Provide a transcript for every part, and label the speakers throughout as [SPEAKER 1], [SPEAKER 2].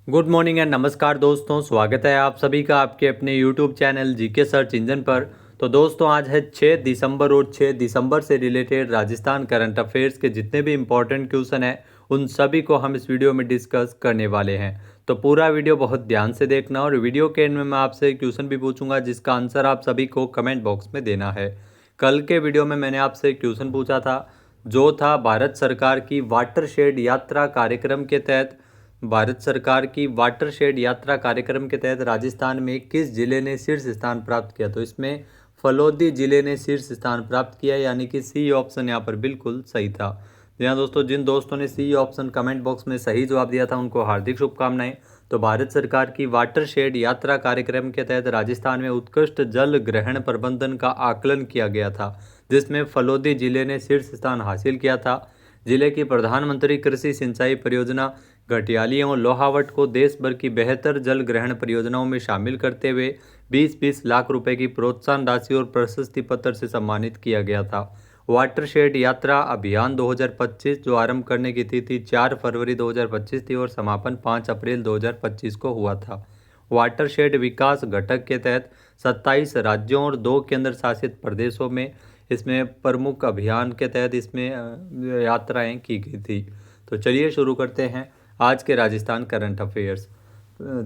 [SPEAKER 1] Good morning and नमस्कार दोस्तों, स्वागत है आप सभी का आपके अपने YouTube channel GK search engine पर। तो दोस्तों आज है 6 दिसंबर और 6 दिसंबर से रिलेटेड राजस्थान करंट अफेयर्स के जितने भी इम्पोर्टेंट क्वेश्चन हैं उन सभी को हम इस वीडियो में डिस्कस करने वाले हैं। तो पूरा वीडियो बहुत ध्यान से देखना और वीडियो के एंड में मैं आपसे क्वेश्चन भी पूछूंगा जिसका आंसर आप सभी को कमेंट बॉक्स में देना है। कल के वीडियो में मैंने आपसे क्वेश्चन पूछा था जो था भारत सरकार की वाटरशेड यात्रा कार्यक्रम के तहत राजस्थान में किस जिले ने शीर्ष स्थान प्राप्त किया। तो इसमें फलोदी जिले ने शीर्ष स्थान प्राप्त किया, यानी कि सी ऑप्शन यहाँ पर बिल्कुल सही था। जी हाँ दोस्तों, जिन दोस्तों ने सी ऑप्शन कमेंट बॉक्स में सही जवाब दिया था उनको हार्दिक शुभकामनाएं। तो भारत सरकार की वाटरशेड यात्रा कार्यक्रम के तहत राजस्थान में उत्कृष्ट जल ग्रहण प्रबंधन का आकलन किया गया था, जिसमें फलोदी जिले ने शीर्ष स्थान हासिल किया था। जिले की प्रधानमंत्री कृषि सिंचाई परियोजना घटियाली और लोहावट को देश भर की बेहतर जल ग्रहण परियोजनाओं में शामिल करते हुए 20-20 लाख रुपए की प्रोत्साहन राशि और प्रशस्ति पत्र से सम्मानित किया गया था। वाटरशेड यात्रा अभियान 2025 जो आरंभ करने की तिथि 4 फरवरी 2025 थी और समापन 5 अप्रैल 2025 को हुआ था। वाटरशेड विकास घटक के तहत 27 राज्यों और 2 केंद्र शासित प्रदेशों में इसमें प्रमुख अभियान के तहत इसमें यात्राएं की गई थी। तो चलिए शुरू करते हैं आज के राजस्थान करंट अफेयर्स।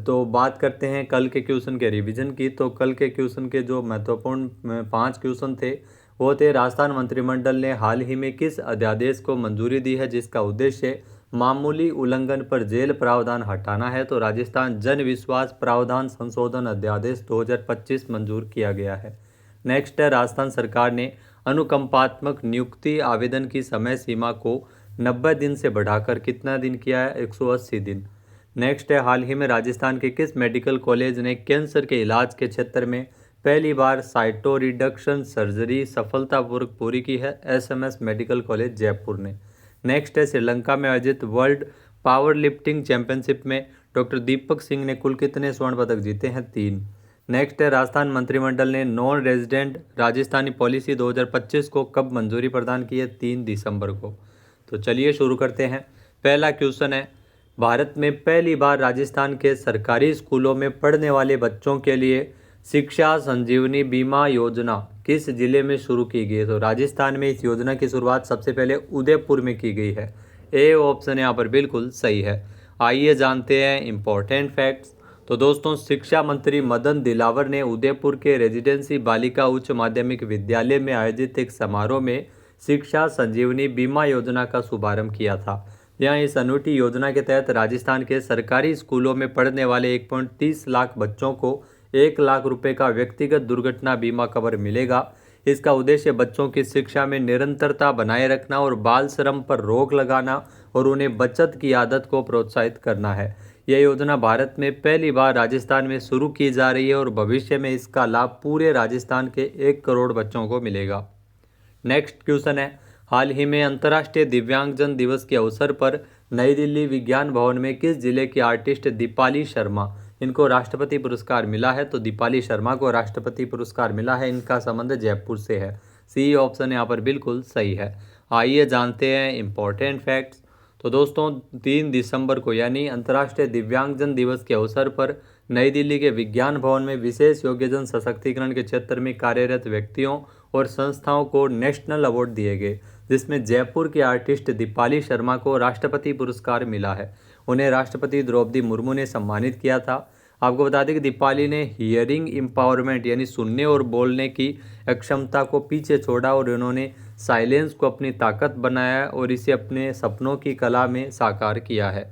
[SPEAKER 1] तो बात करते हैं कल के क्वेश्चन के रिवीजन की। तो कल के क्वेश्चन के जो महत्वपूर्ण 5 क्वेश्चन थे वो थे, राजस्थान मंत्रिमंडल ने हाल ही में किस अध्यादेश को मंजूरी दी है जिसका उद्देश्य मामूली उल्लंघन पर जेल प्रावधान हटाना है। तो राजस्थान जन विश्वास प्रावधान संशोधन अध्यादेश 2025 मंजूर किया गया है। नेक्स्ट है, राजस्थान सरकार ने अनुकंपात्मक नियुक्ति आवेदन की समय सीमा को 90 दिन से बढ़ाकर कितना दिन किया है? 180 दिन। नेक्स्ट है, हाल ही में राजस्थान के किस मेडिकल कॉलेज ने कैंसर के इलाज के क्षेत्र में पहली बार साइटो रिडक्शन सर्जरी सफलतापूर्वक पूरी की है? एसएमएस मेडिकल कॉलेज जयपुर ने। नेक्स्ट है, श्रीलंका में आयोजित वर्ल्ड पावर लिफ्टिंग चैंपियनशिप में डॉक्टर दीपक सिंह ने कुल कितने स्वर्ण पदक जीते हैं? 3। नेक्स्ट है, राजस्थान मंत्रिमंडल ने नॉन रेजिडेंट राजस्थानी पॉलिसी 2025 को कब मंजूरी प्रदान की है? 3 दिसंबर को। तो चलिए शुरू करते हैं। पहला क्वेश्चन है, भारत में पहली बार राजस्थान के सरकारी स्कूलों में पढ़ने वाले बच्चों के लिए शिक्षा संजीवनी बीमा योजना किस जिले में शुरू की गई है? तो राजस्थान में इस योजना की शुरुआत सबसे पहले उदयपुर में की गई है। ए ऑप्शन यहाँ पर बिल्कुल सही है। आइए जानते हैं इम्पोर्टेंट फैक्ट्स। तो दोस्तों, शिक्षा मंत्री मदन दिलावर ने उदयपुर के रेजिडेंसी बालिका उच्च माध्यमिक विद्यालय में आयोजित एक समारोह में शिक्षा संजीवनी बीमा योजना का शुभारंभ किया था। यहाँ इस अनूठी योजना के तहत राजस्थान के सरकारी स्कूलों में पढ़ने वाले 1.30 लाख बच्चों को 1 लाख रुपए का व्यक्तिगत दुर्घटना बीमा कवर मिलेगा। इसका उद्देश्य बच्चों की शिक्षा में निरंतरता बनाए रखना और बाल श्रम पर रोक लगाना और उन्हें बचत की आदत को प्रोत्साहित करना है। यह योजना भारत में पहली बार राजस्थान में शुरू की जा रही है और भविष्य में इसका लाभ पूरे राजस्थान के 1 करोड़ बच्चों को मिलेगा। नेक्स्ट क्वेश्चन है, हाल ही में अंतर्राष्ट्रीय दिव्यांगजन दिवस के अवसर पर नई दिल्ली विज्ञान भवन में किस जिले की आर्टिस्ट दीपाली शर्मा इनको राष्ट्रपति पुरस्कार मिला है? तो दीपाली शर्मा को राष्ट्रपति पुरस्कार मिला है। इनका संबंध जयपुर से है। सी ऑप्शन यहाँ पर बिल्कुल सही है। आइए जानते हैं इम्पोर्टेंट फैक्ट्स। तो दोस्तों, 3 दिसंबर को यानी अंतर्राष्ट्रीय दिव्यांगजन दिवस के अवसर पर नई दिल्ली के विज्ञान भवन में विशेष योग्यजन सशक्तिकरण के क्षेत्र में कार्यरत व्यक्तियों और संस्थाओं को नेशनल अवार्ड दिए गए, जिसमें जयपुर की आर्टिस्ट दीपाली शर्मा को राष्ट्रपति पुरस्कार मिला है। उन्हें राष्ट्रपति द्रौपदी मुर्मू ने सम्मानित किया था। आपको बता दें कि दीपाली ने हियरिंग एम्पावरमेंट यानी सुनने और बोलने की अक्षमता को पीछे छोड़ा और उन्होंने साइलेंस को अपनी ताकत बनाया और इसे अपने सपनों की कला में साकार किया है।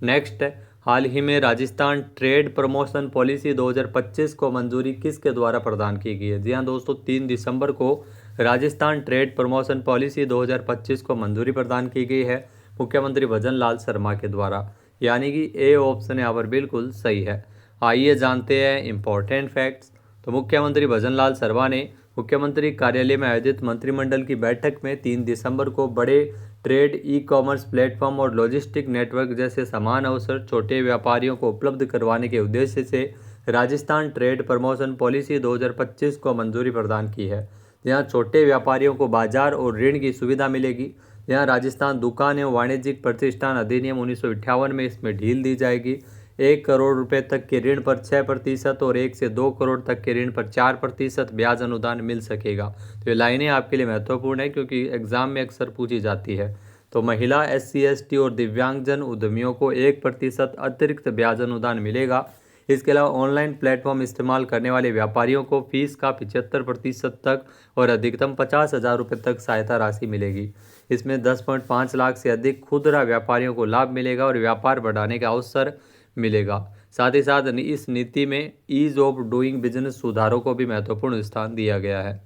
[SPEAKER 1] नेक्स्ट है, हाल ही में राजस्थान ट्रेड प्रमोशन पॉलिसी 2025 को मंजूरी किसके द्वारा प्रदान की गई है? जी हाँ दोस्तों, 3 दिसंबर को राजस्थान ट्रेड प्रमोशन पॉलिसी 2025 को मंजूरी प्रदान की गई है मुख्यमंत्री भजन लाल शर्मा के द्वारा, यानी कि ए ऑप्शन यहाँ पर बिल्कुल सही है। आइए जानते हैं इम्पोर्टेंट फैक्ट्स। तो मुख्यमंत्री भजन लाल शर्मा ने मुख्यमंत्री कार्यालय में आयोजित मंत्रिमंडल की बैठक में 3 दिसंबर को बड़े ट्रेड, ई कॉमर्स प्लेटफॉर्म और लॉजिस्टिक नेटवर्क जैसे समान अवसर छोटे व्यापारियों को उपलब्ध करवाने के उद्देश्य से राजस्थान ट्रेड प्रमोशन पॉलिसी 2025 को मंजूरी प्रदान की है। जहाँ छोटे व्यापारियों को बाजार और ऋण की सुविधा मिलेगी। यहाँ राजस्थान दुकान एवं वाणिज्यिक प्रतिष्ठान अधिनियम 1958 में इसमें ढील दी जाएगी। 1 करोड़ रुपए तक के ऋण पर 6% और 1 से 2 करोड़ तक के ऋण पर 4% ब्याज अनुदान मिल सकेगा। तो ये लाइनें आपके लिए महत्वपूर्ण है क्योंकि एग्जाम में अक्सर पूछी जाती है। तो महिला, SC ST और दिव्यांगजन उद्यमियों को 1% अतिरिक्त ब्याज अनुदान मिलेगा। इसके अलावा ऑनलाइन प्लेटफॉर्म इस्तेमाल करने वाले व्यापारियों को फीस का 75% तक और अधिकतम 50,000 रुपये तक सहायता राशि मिलेगी। इसमें 10.5 लाख से अधिक खुदरा व्यापारियों को लाभ मिलेगा और व्यापार बढ़ाने का अवसर मिलेगा। साथ ही साथ इस नीति में ईज ऑफ डूइंग बिजनेस सुधारों को भी महत्वपूर्ण स्थान दिया गया है।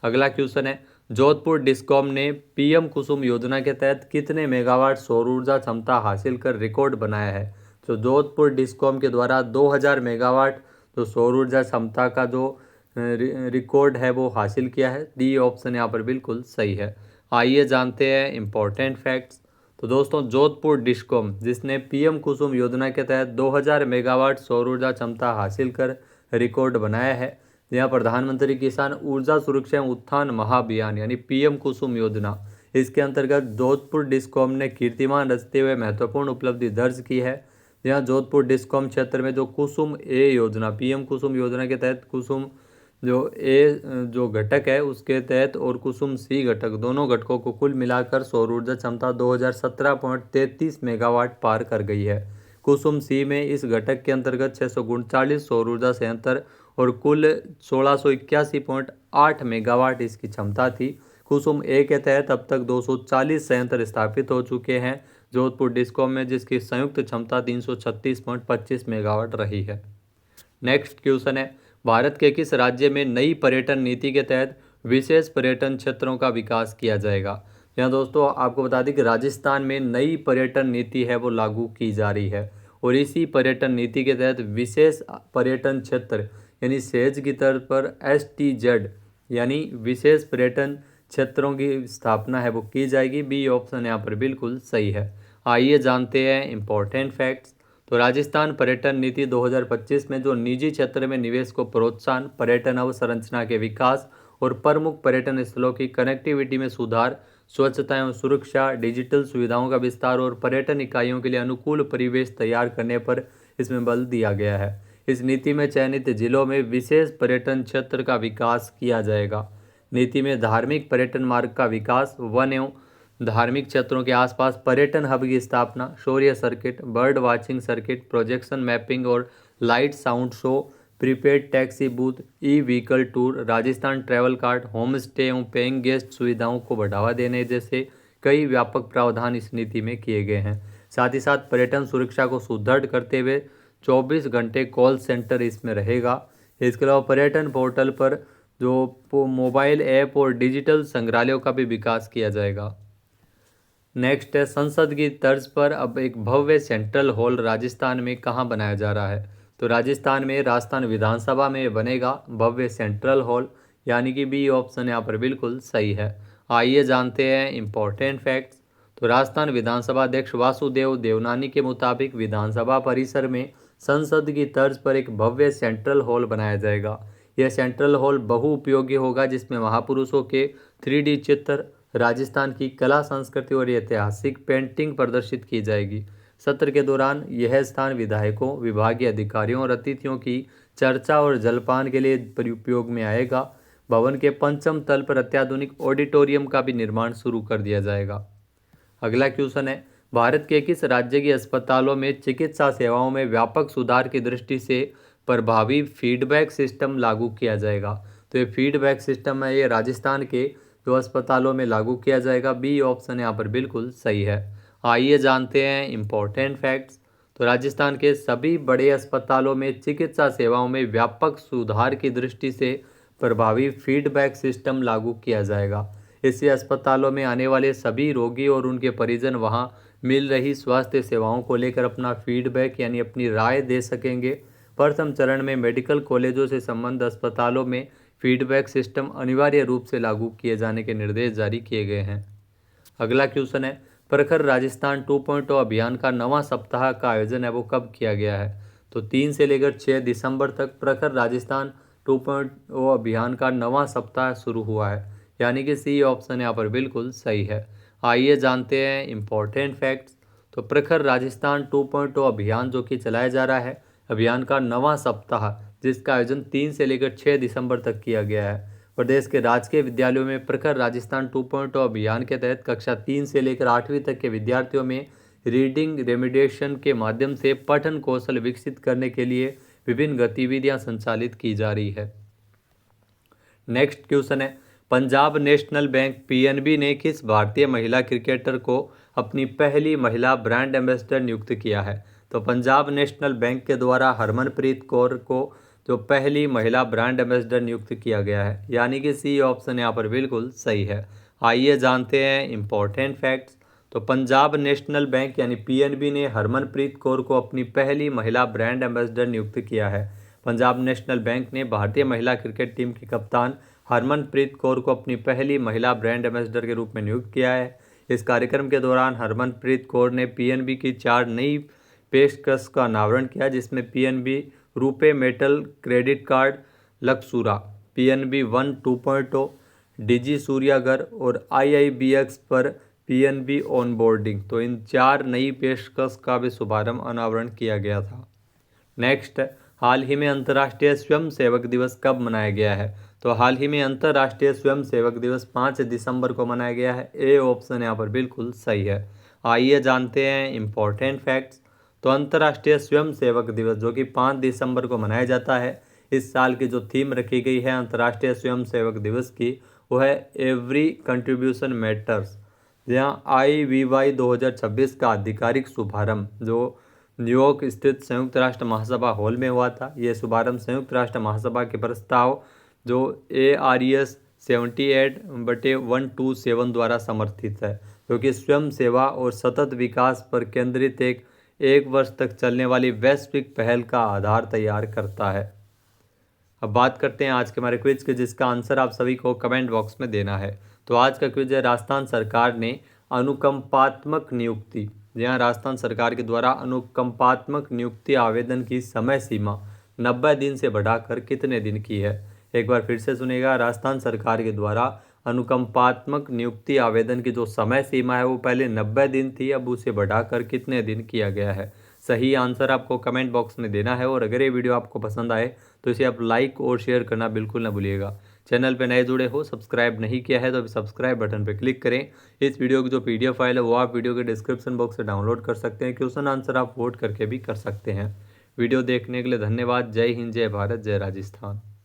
[SPEAKER 1] अगला क्वेश्चन है, जोधपुर डिस्कॉम ने PM कुसुम योजना के तहत कितने मेगावाट सौर ऊर्जा क्षमता हासिल कर रिकॉर्ड बनाया है? तो जोधपुर डिस्कॉम के द्वारा 2000 मेगावाट जो सौर ऊर्जा क्षमता का जो रिकॉर्ड है वो हासिल किया है। डी ऑप्शन यहाँ पर बिल्कुल सही है। आइए जानते हैं इम्पोर्टेंट फैक्ट्स। तो दोस्तों, जोधपुर डिस्कॉम जिसने PM कुसुम योजना के तहत 2000 मेगावाट सौर ऊर्जा क्षमता हासिल कर रिकॉर्ड बनाया है। यहाँ प्रधानमंत्री किसान ऊर्जा सुरक्षा एवं उत्थान महाअभियान यानी PM कुसुम योजना, इसके अंतर्गत जोधपुर डिस्कॉम ने कीर्तिमान रचते हुए महत्वपूर्ण उपलब्धि दर्ज की है। यहाँ जोधपुर डिस्कॉम क्षेत्र में जो कुसुम ए योजना, PM कुसुम योजना के तहत कुसुम जो घटक है उसके तहत और कुसुम C घटक, दोनों घटकों को कुल मिलाकर सौर ऊर्जा क्षमता 2017.33 मेगावाट पार कर गई है। कुसुम C में इस घटक के अंतर्गत 639 सौर ऊर्जा संयंत्र और कुल 1681.8 मेगावाट इसकी क्षमता थी। कुसुम ए के तहत अब तक 240 संयंत्र स्थापित हो चुके हैं जोधपुर डिस्कॉम में, जिसकी संयुक्त क्षमता 336.25 मेगावाट रही है। नेक्स्ट क्वेश्चन है, भारत के किस राज्य में नई पर्यटन नीति के तहत विशेष पर्यटन क्षेत्रों का विकास किया जाएगा? यहाँ दोस्तों आपको बता दें कि राजस्थान में नई पर्यटन नीति है वो लागू की जा रही है और इसी पर्यटन नीति के तहत विशेष पर्यटन क्षेत्र यानी सेज की तर्ज पर STZ यानी विशेष पर्यटन क्षेत्रों की स्थापना है वो की जाएगी। बी ऑप्शन यहाँ पर बिल्कुल सही है। आइए जानते हैं इम्पोर्टेंट फैक्ट्स। तो राजस्थान पर्यटन नीति 2025 में जो निजी क्षेत्र में निवेश को प्रोत्साहन, पर्यटन अवसंरचना के विकास और प्रमुख पर्यटन स्थलों की कनेक्टिविटी में सुधार, स्वच्छता एवं सुरक्षा, डिजिटल सुविधाओं का विस्तार और पर्यटन इकाइयों के लिए अनुकूल परिवेश तैयार करने पर इसमें बल दिया गया है। इस नीति में चयनित जिलों में विशेष पर्यटन क्षेत्र का विकास किया जाएगा। नीति में धार्मिक पर्यटन मार्ग का विकास, वन एवं धार्मिक क्षेत्रों के आसपास पर्यटन हब की स्थापना, शौर्य circuit, bird watching circuit, projection mapping और light sound show, prepaid taxi booth, e vehicle tour, Rajasthan travel card, home stay एवं पेइंग गेस्ट सुविधाओं को बढ़ावा देने जैसे कई व्यापक प्रावधान इस नीति में किए गए हैं। साथ ही साथ पर्यटन सुरक्षा को सुदृढ़ करते हुए 24 घंटे कॉल सेंटर इसमें रहेगा। इसके अलावा पर्यटन पोर्टल पर जो मोबाइल ऐप और डिजिटल संग्रहालयों का भी विकास किया जाएगा। नेक्स्ट है, संसद की तर्ज पर अब एक भव्य सेंट्रल हॉल राजस्थान में कहाँ बनाया जा रहा है? तो राजस्थान में राजस्थान विधानसभा में बनेगा भव्य सेंट्रल हॉल, यानी कि बी ऑप्शन यहाँ पर बिल्कुल सही है। आइए जानते हैं इम्पोर्टेंट फैक्ट्स। तो राजस्थान विधानसभा अध्यक्ष वासुदेव देवनानी के मुताबिक विधानसभा परिसर में संसद की तर्ज पर एक भव्य सेंट्रल हॉल बनाया जाएगा। यह सेंट्रल हॉल बहुउपयोगी होगा जिसमें महापुरुषों के 3D चित्र, राजस्थान की कला संस्कृति और ऐतिहासिक पेंटिंग प्रदर्शित की जाएगी। सत्र के दौरान यह स्थान विधायकों, विभागीय अधिकारियों और अतिथियों की चर्चा और जलपान के लिए उपयोग में आएगा। भवन के 5म तल पर अत्याधुनिक ऑडिटोरियम का भी निर्माण शुरू कर दिया जाएगा। अगला क्वेश्चन है, भारत के किस राज्य के अस्पतालों में चिकित्सा सेवाओं में व्यापक सुधार की दृष्टि से प्रभावी फीडबैक सिस्टम लागू किया जाएगा? तो ये फीडबैक सिस्टम है ये राजस्थान के जो अस्पतालों में लागू किया जाएगा। बी ऑप्शन यहाँ पर बिल्कुल सही है। आइए जानते हैं इम्पोर्टेंट फैक्ट्स। तो राजस्थान के सभी बड़े अस्पतालों में चिकित्सा सेवाओं में व्यापक सुधार की दृष्टि से प्रभावी फीडबैक सिस्टम लागू किया जाएगा। इससे अस्पतालों में आने वाले सभी रोगी और उनके परिजन वहां मिल रही स्वास्थ्य सेवाओं को लेकर अपना फीडबैक यानी अपनी राय दे सकेंगे। प्रथम चरण में मेडिकल कॉलेजों से संबद्ध अस्पतालों में फीडबैक सिस्टम अनिवार्य रूप से लागू किए जाने के निर्देश जारी किए गए हैं। अगला क्वेश्चन है, प्रखर राजस्थान 2.0 अभियान का नवा सप्ताह का आयोजन है वो कब किया गया है? तो 3 से लेकर 6 दिसंबर तक प्रखर राजस्थान 2.0 अभियान का नवा सप्ताह शुरू हुआ है, यानी कि सी ऑप्शन यहाँ पर बिल्कुल सही है। आइए जानते हैं इम्पोर्टेंट फैक्ट्स। तो प्रखर राजस्थान 2.0 अभियान जो कि चलाया जा रहा है, अभियान का 9वां सप्ताह जिसका आयोजन 3 से लेकर 6 दिसंबर तक किया गया है। प्रदेश के राजकीय विद्यालयों में प्रखर राजस्थान 2.0 अभियान के तहत कक्षा 3 से लेकर 8वीं तक के विद्यार्थियों में रीडिंग रेमिडिएशन के माध्यम से पठन कौशल विकसित करने के लिए विभिन्न गतिविधियां संचालित की जा रही है। नेक्स्ट क्वेश्चन है, पंजाब नेशनल बैंक पीएनबी ने किस भारतीय महिला क्रिकेटर को अपनी पहली महिला ब्रांड एम्बेसडर नियुक्त किया है? तो पंजाब नेशनल बैंक के द्वारा हरमनप्रीत कौर को जो पहली महिला ब्रांड एम्बेसडर नियुक्त किया गया है, यानी कि सी ऑप्शन यहाँ पर बिल्कुल सही है। आइए जानते हैं इंपॉर्टेंट फैक्ट्स। तो पंजाब नेशनल बैंक यानी पीएनबी ने हरमनप्रीत कौर को अपनी पहली महिला ब्रांड एम्बेसडर नियुक्त किया है। पंजाब नेशनल बैंक ने भारतीय महिला क्रिकेट टीम की कप्तान हरमनप्रीत कौर को अपनी पहली महिला ब्रांड एम्बेसडर के रूप में नियुक्त किया है। इस कार्यक्रम के दौरान हरमनप्रीत कौर ने पीएनबी की 4 नई पेशकश का अनावरण किया, जिसमें PNB RuPay metal credit card, Luxura, PNB 1 2.0, digi Suryaghar और आईआईबीएक्स पर पीएनबी ऑनबोर्डिंग। तो इन 4 नई पेशकश का भी शुभारंभ अनावरण किया गया था। नेक्स्ट, हाल ही में अंतर्राष्ट्रीय स्वयंसेवक दिवस कब मनाया गया है? तो हाल ही में अंतर्राष्ट्रीय स्वयंसेवक दिवस 5 दिसंबर को मनाया गया है। ए ऑप्शन यहाँ पर बिल्कुल सही है। आइए जानते हैं इंपॉर्टेंट फैक्ट्स। तो अंतर्राष्ट्रीय स्वयंसेवक दिवस जो कि 5 दिसंबर को मनाया जाता है, इस साल की जो थीम रखी गई है अंतर्राष्ट्रीय स्वयंसेवक दिवस की, वो है एवरी कंट्रीब्यूशन मैटर्स। जहाँ IVY 2026 का आधिकारिक शुभारंभ जो न्यूयॉर्क स्थित संयुक्त राष्ट्र महासभा हॉल में हुआ था। ये शुभारंभ संयुक्त राष्ट्र महासभा के प्रस्ताव जो ARES 78/127 द्वारा समर्थित है, जो कि स्वयं सेवा और सतत विकास पर केंद्रित एक वर्ष तक चलने वाली वैश्विक पहल का आधार तैयार करता है। अब बात करते हैं आज के हमारे क्विज के, जिसका आंसर आप सभी को कमेंट बॉक्स में देना है। तो आज का क्विज है, राजस्थान सरकार ने अनुकंपात्मक नियुक्ति, जहाँ राजस्थान सरकार के द्वारा अनुकंपात्मक नियुक्ति आवेदन की समय सीमा 90 दिन से बढ़ाकर कितने दिन की है? एक बार फिर से सुनेगा, राजस्थान सरकार के द्वारा अनुकंपात्मक नियुक्ति आवेदन की जो समय सीमा है वो पहले 90 दिन थी, अब उसे बढ़ाकर कितने दिन किया गया है? सही आंसर आपको कमेंट बॉक्स में देना है। और अगर ये वीडियो आपको पसंद आए तो इसे आप लाइक और शेयर करना बिल्कुल ना भूलिएगा। चैनल पे नए जुड़े हो, सब्सक्राइब नहीं किया है तो अभी सब्सक्राइब बटन पे क्लिक करें। इस वीडियो की जो PDF फाइल है वो आप वीडियो के डिस्क्रिप्शन बॉक्स से डाउनलोड कर सकते हैं। क्वेश्चन आंसर आप वोट करके भी कर सकते हैं। वीडियो देखने के लिए धन्यवाद। जय हिंद, जय भारत, जय राजस्थान।